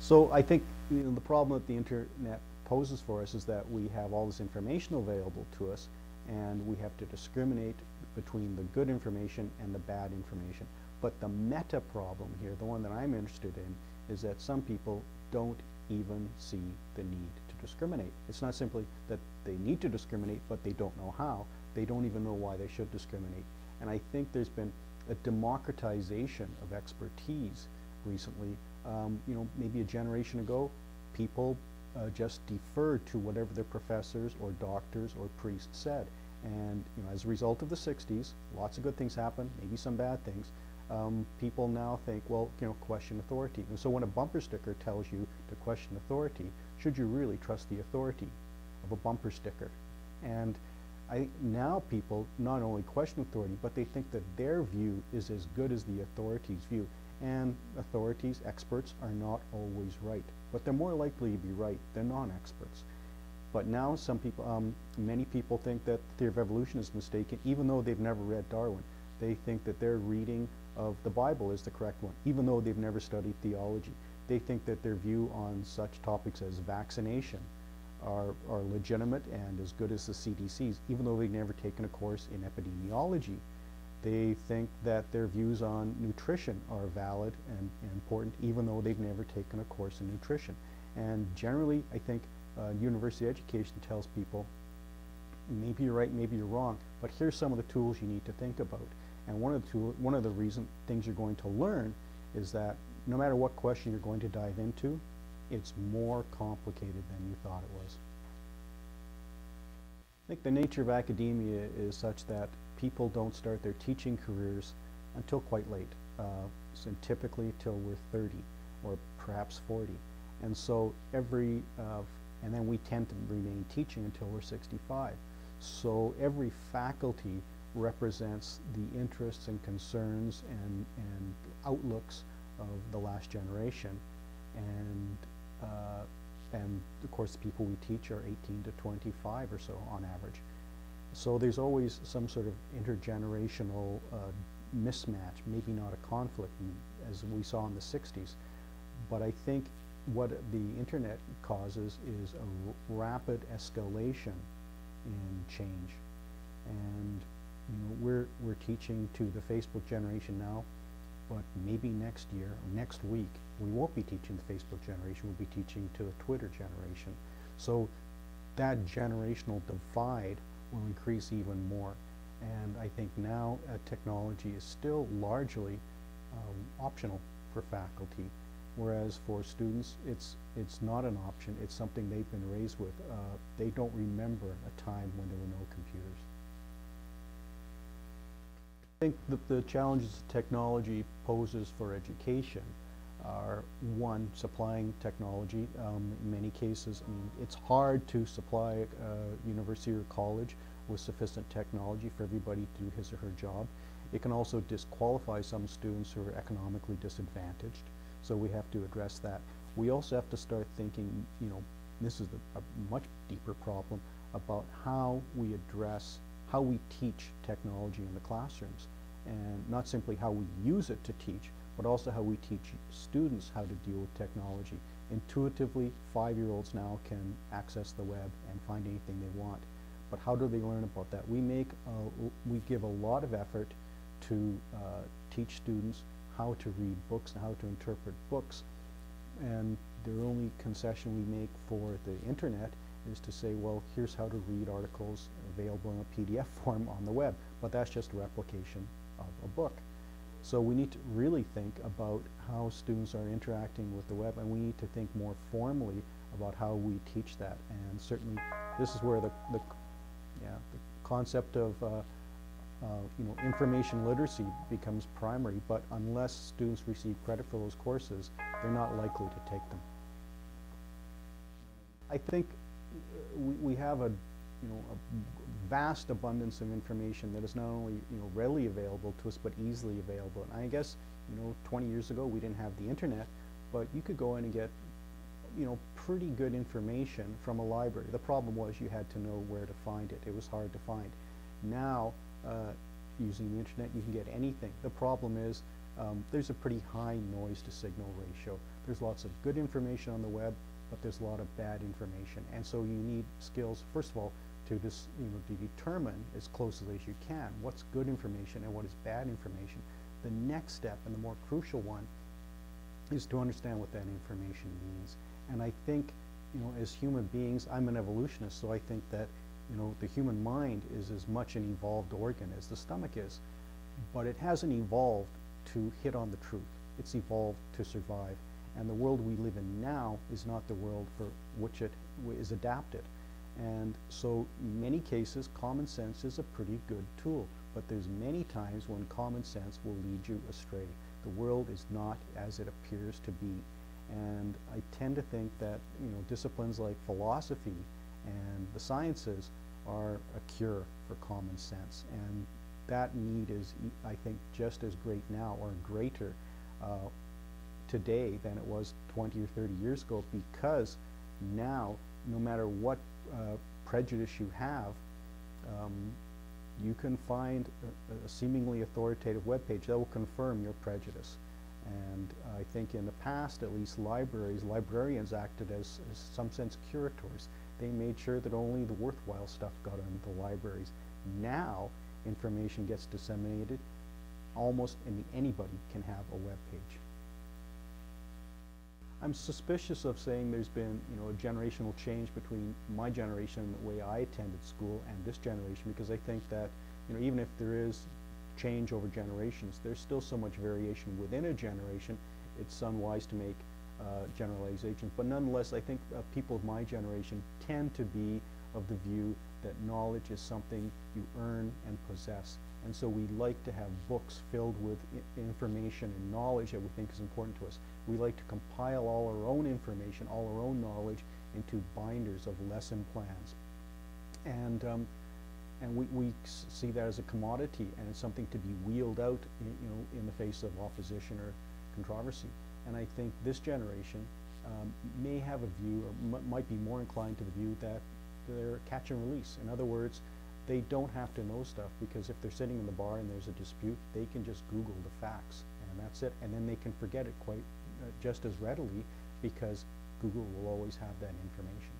So I think the problem that the internet poses for us is that we have all this information available to us, and we have to discriminate between the good information and the bad information. But the meta problem here, the one that I'm interested in, is that some people don't even see the need to discriminate. It's not simply that they need to discriminate, but they don't know how. They don't even know why they should discriminate. And I think there's been a democratization of expertise recently. Maybe a generation ago, people just deferred to whatever their professors or doctors or priests said. And as a result of the 60s, lots of good things happen, maybe some bad things. People now think, well, question authority. And so when a bumper sticker tells you to question authority, should you really trust the authority of a bumper sticker? And now people not only question authority, but they think that their view is as good as the authority's view. And authorities, experts, are not always right. But they're more likely to be right than non-experts. But now many people think that the theory of evolution is mistaken, even though they've never read Darwin. They think that their reading of the Bible is the correct one, even though they've never studied theology. They think that their view on such topics as vaccination are legitimate and as good as the CDC's, even though they've never taken a course in epidemiology. They think that their views on nutrition are valid and important, even though they've never taken a course in nutrition. And generally, I think university education tells people, maybe you're right, maybe you're wrong, but here's some of the tools you need to think about. And one of the things you're going to learn is that no matter what question you're going to dive into, it's more complicated than you thought it was. I think the nature of academia is such that people don't start their teaching careers until quite late, so typically till we're 30 or perhaps 40. And so and then we tend to remain teaching until we're 65. So every faculty represents the interests and concerns and outlooks of the last generation. And of course the people we teach are 18 to 25 or so on average. So there's always some sort of intergenerational mismatch, maybe not a conflict as we saw in the 60s. But I think what the internet causes is a rapid escalation in change. And we're teaching to the Facebook generation now, but maybe next year or next week we won't be teaching the Facebook generation, we'll be teaching to the Twitter generation. So that generational divide will increase even more. And I think now technology is still largely optional for faculty, whereas for students it's not an option, it's something they've been raised with. They don't remember a time when there were no computers. I think that the challenges technology poses for education are, one, supplying technology. In many cases, it's hard to supply a university or college with sufficient technology for everybody to do his or her job. It can also disqualify some students who are economically disadvantaged, so we have to address that. We also have to start thinking, this is a much deeper problem about how we teach technology in the classrooms, and not simply how we use it to teach, but also how we teach students how to deal with technology. Intuitively, 5-year-olds now can access the web and find anything they want. But how do they learn about that? We give a lot of effort to teach students how to read books and how to interpret books. And the only concession we make for the internet is to say, well, here's how to read articles available in a PDF form on the web. But that's just a replication of a book. So we need to really think about how students are interacting with the web, and we need to think more formally about how we teach that. And certainly this is where the concept of information literacy becomes primary, but unless students receive credit for those courses, they're not likely to take them. I think we have a vast abundance of information that is not only readily available to us, but easily available. And I guess 20 years ago we didn't have the internet, but you could go in and get pretty good information from a library. The problem was you had to know where to find it. It was hard to find. Now using the internet, you can get anything. The problem is there's a pretty high noise to signal ratio. There's lots of good information on the web, but there's a lot of bad information. And so you need skills, first of all, to to determine as closely as you can what's good information and what is bad information. The next step, and the more crucial one, is to understand what that information means. And I think, as human beings, I'm an evolutionist, so I think that, the human mind is as much an evolved organ as the stomach is, but it hasn't evolved to hit on the truth. It's evolved to survive. And the world we live in now is not the world for which it is adapted. And so in many cases, common sense is a pretty good tool, but there's many times when common sense will lead you astray. The world is not as it appears to be. And I tend to think that, disciplines like philosophy and the sciences are a cure for common sense. And that need is, I think, just as great now, or greater today than it was 20 or 30 years ago, because now, no matter what prejudice you have, you can find a seemingly authoritative web page that will confirm your prejudice. And I think in the past, at least, librarians acted as some sense curators. They made sure that only the worthwhile stuff got into the libraries. Now, information gets disseminated. Almost anybody can have a web page. I'm suspicious of saying there's been, a generational change between my generation and the way I attended school and this generation, because I think that, even if there is change over generations, there's still so much variation within a generation, it's unwise to make generalizations. But nonetheless, I think people of my generation tend to be of the view that knowledge is something you earn and possess. And so we like to have books filled with information and knowledge that we think is important to us. We like to compile all our own information, all our own knowledge, into binders of lesson plans. And we see that as a commodity, and it's something to be wheeled out, in the face of opposition or controversy. And I think this generation may have a view, or might be more inclined to the view that they're catch and release. In other words, they don't have to know stuff, because if they're sitting in the bar and there's a dispute, they can just Google the facts, and that's it. And then they can forget it quite just as readily, because Google will always have that information.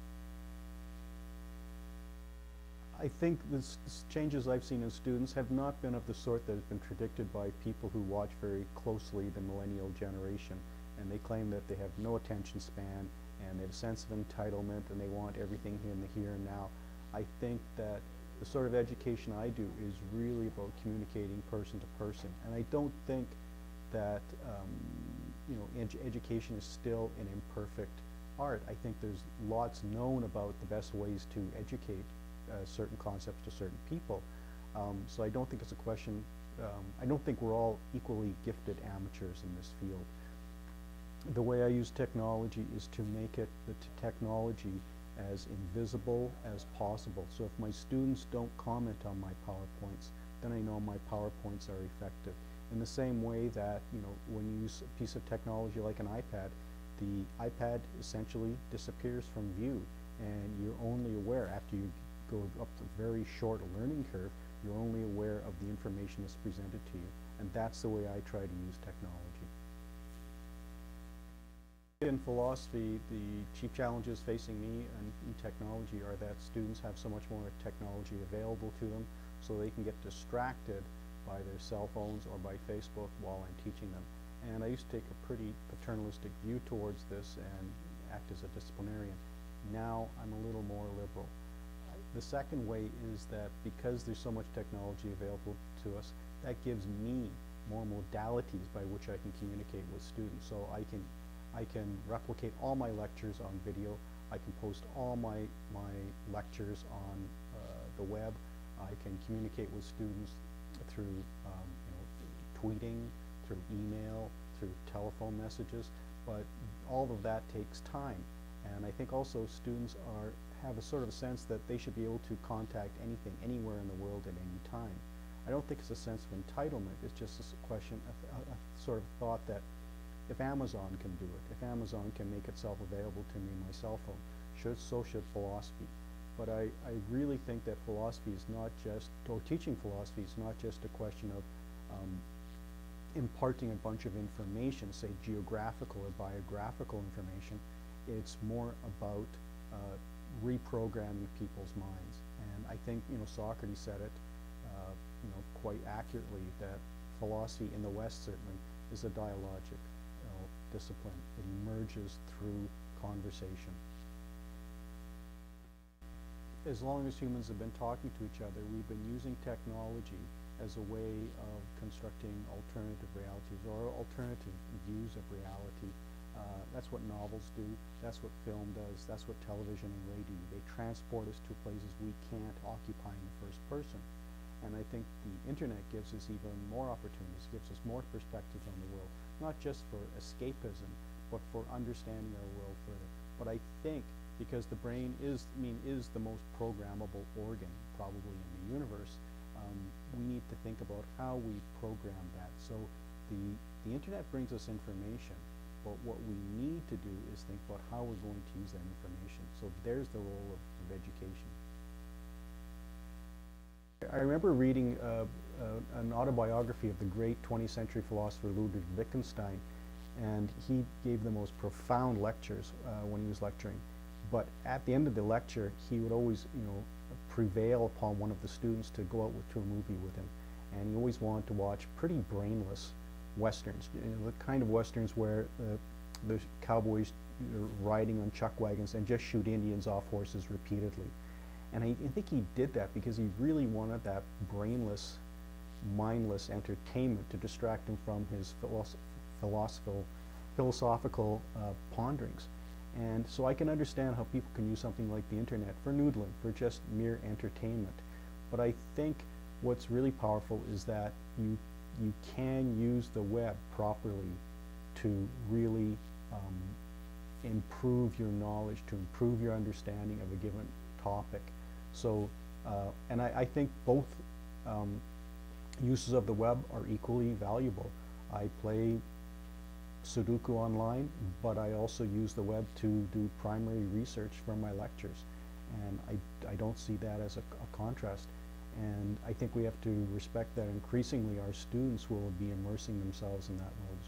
I think the changes I've seen in students have not been of the sort that has been predicted by people who watch very closely the millennial generation, and they claim that they have no attention span and they have a sense of entitlement and they want everything in the here and now. I think that the sort of education I do is really about communicating person to person, and I don't think that education is still an imperfect art. I think there's lots known about the best ways to educate certain concepts to certain people. So I don't think it's a question, I don't think we're all equally gifted amateurs in this field. The way I use technology is to make the technology as invisible as possible. So if my students don't comment on my PowerPoints, then I know my PowerPoints are effective. In the same way that, when you use a piece of technology like an iPad, the iPad essentially disappears from view, and you're only aware after you go up the very short learning curve, you're only aware of the information that's presented to you. And that's the way I try to use technology. In philosophy, the chief challenges facing me in technology are that students have so much more technology available to them, so they can get distracted by their cell phones or by Facebook while I'm teaching them. And I used to take a pretty paternalistic view towards this and act as a disciplinarian. Now I'm a little more liberal. The second way is that because there's so much technology available to us, that gives me more modalities by which I can communicate with students. So I can replicate all my lectures on video. I can post all my lectures on the web. I can communicate with students through tweeting, through email, through telephone messages. But all of that takes time. And I think also students have a sort of a sense that they should be able to contact anything, anywhere in the world at any time. I don't think it's a sense of entitlement. It's just a question of a sort of thought that if Amazon can do it, if Amazon can make itself available to me on my cell phone, so should philosophy. but I really think that philosophy is not just, or teaching philosophy is not just a question of imparting a bunch of information, say geographical or biographical information. It's more about reprogramming people's minds. And I think, Socrates said it, quite accurately, that philosophy in the West certainly is a dialogic discipline. It emerges through conversation. As long as humans have been talking to each other, we've been using technology as a way of constructing alternative realities or alternative views of reality. That's what novels do, that's what film does, that's what television and radio do. They transport us to places we can't occupy in the first person. And I think the internet gives us even more opportunities, gives us more perspectives on the world, not just for escapism, but for understanding our world further. But I think because the brain is the most programmable organ probably in the universe, we need to think about how we program that. So the internet brings us information, but what we need to do is think about how we're going to use that information. So there's the role of education. I remember reading an autobiography of the great 20th century philosopher Ludwig Wittgenstein, and he gave the most profound lectures when he was lecturing. But at the end of the lecture, he would always, prevail upon one of the students to go out to a movie with him, and he always wanted to watch pretty brainless westerns, the kind of westerns where the cowboys are riding on chuck wagons and just shoot Indians off horses repeatedly. And I think he did that because he really wanted that brainless, mindless entertainment to distract him from his philosophical ponderings. And so I can understand how people can use something like the internet for noodling, for just mere entertainment. But I think what's really powerful is that you can use the web properly to really improve your knowledge, to improve your understanding of a given topic. So, and I think both uses of the web are equally valuable. I play Sudoku online, but I also use the web to do primary research for my lectures, and I don't see that as a contrast. And I think we have to respect that increasingly our students will be immersing themselves in that world